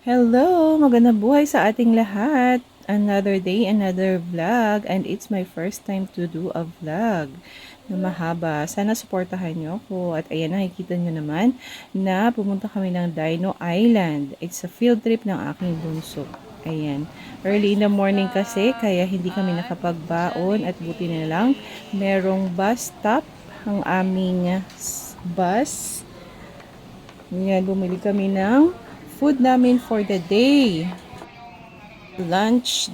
Hello! Magandang buhay sa ating lahat. Another day, another vlog. And it's my first time to do a vlog na mahaba. Sana supportahan nyo ako. At ayan, nakikita nyo naman na pumunta kami ng Dino Island. It's a field trip ng aking bunso. Ayan. Early in the morning kasi, kaya hindi kami nakapagbaon. At buti na lang, merong bus stop ang aming bus. Ayan, bumili kami ng food namin for the day. Lunch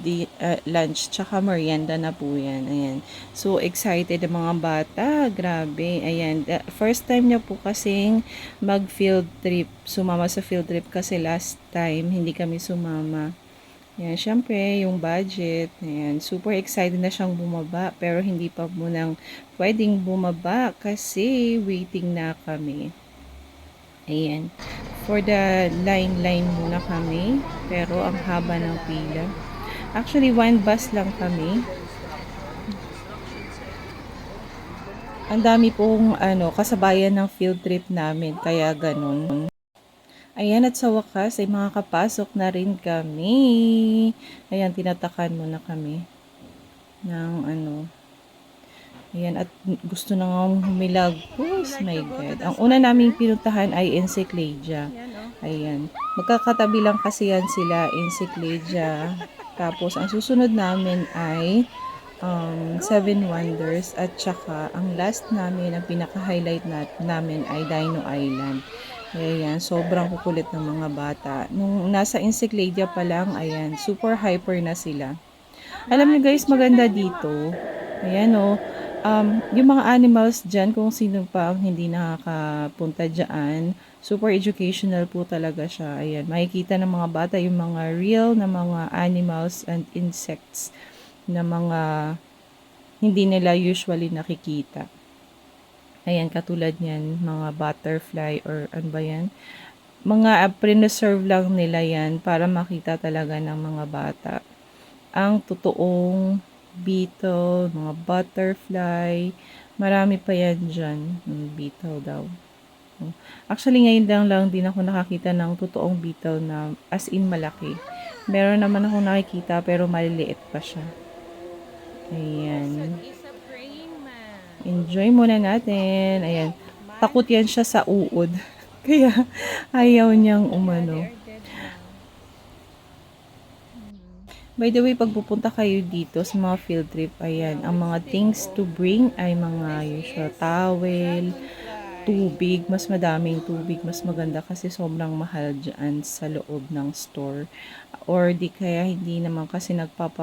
tsaka merienda na po yan. Ayan. So excited ang mga bata. Grabe. Ayan. First time niya po kasing mag field trip. Sumama sa field trip kasi last time hindi kami sumama. Ayan. Syempre yung budget. Ayan. Super excited na siyang bumaba. Pero hindi pa munang pwedeng bumaba kasi waiting na kami. Ayan. For the line muna kami. Pero ang haba ng pila. Actually, one bus lang kami. Ang dami pong kasabayan ng field trip namin. Kaya ganun. Ayan, at sa wakas ay makakapasok na rin kami. Ayan, tinatakan muna kami ng Ayan, at gusto na nga humilagpos. My God. Ang una naming pinuntahan ay Encycledia. Ayan. Magkakatabi lang kasi yan sila, Encycledia. Tapos, ang susunod namin ay Seven Wonders. At saka, ang last namin, ang pinaka-highlight namin ay Dino Island. Ayan, sobrang kukulit ng mga bata. Nung nasa Encycledia pa lang, ayan, super hyper na sila. Alam niyo guys, maganda dito. Ayan o. Yung mga animals dyan, kung sino pa ang hindi nakakapunta dyan, super educational po talaga siya. Ayan, makikita ng mga bata yung mga real na mga animals and insects na mga hindi nila usually nakikita. Ayan, katulad niyan, mga butterfly or ano ba yan? Mga preserve lang nila yan para makita talaga ng mga bata ang totoong beetle, mga butterfly, marami pa yan dyan. Beetle daw. Actually, ngayon lang din ako nakakita ng totoong beetle na as in malaki. Meron naman ako nakikita pero maliliit pa siya. Ayan. Enjoy muna natin. Ayan. Takot yan siya sa uod. Kaya ayaw niyang umano. By the way, pag pupunta kayo dito sa mga field trip, ayan, ang mga things to bring ay mga usual towel, tubig, mas madaming tubig, mas maganda kasi sobrang mahal dyan sa loob ng store. Or di kaya hindi naman kasi pag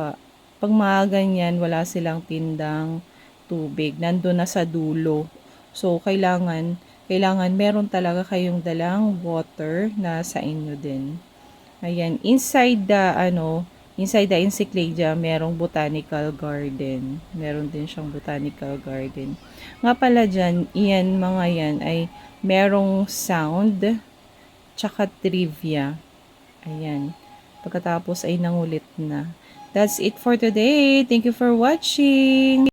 mga ganyan, wala silang tindang tubig, nandun na sa dulo. So, kailangan meron talaga kayong dalang water na sa inyo din. Ayan, inside the Encycledia, merong botanical garden. Meron din siyang botanical garden. Nga pala dyan, mga yan ay merong sound, tsaka trivia. Ayan. Pagkatapos ay nangulit na. That's it for today. Thank you for watching.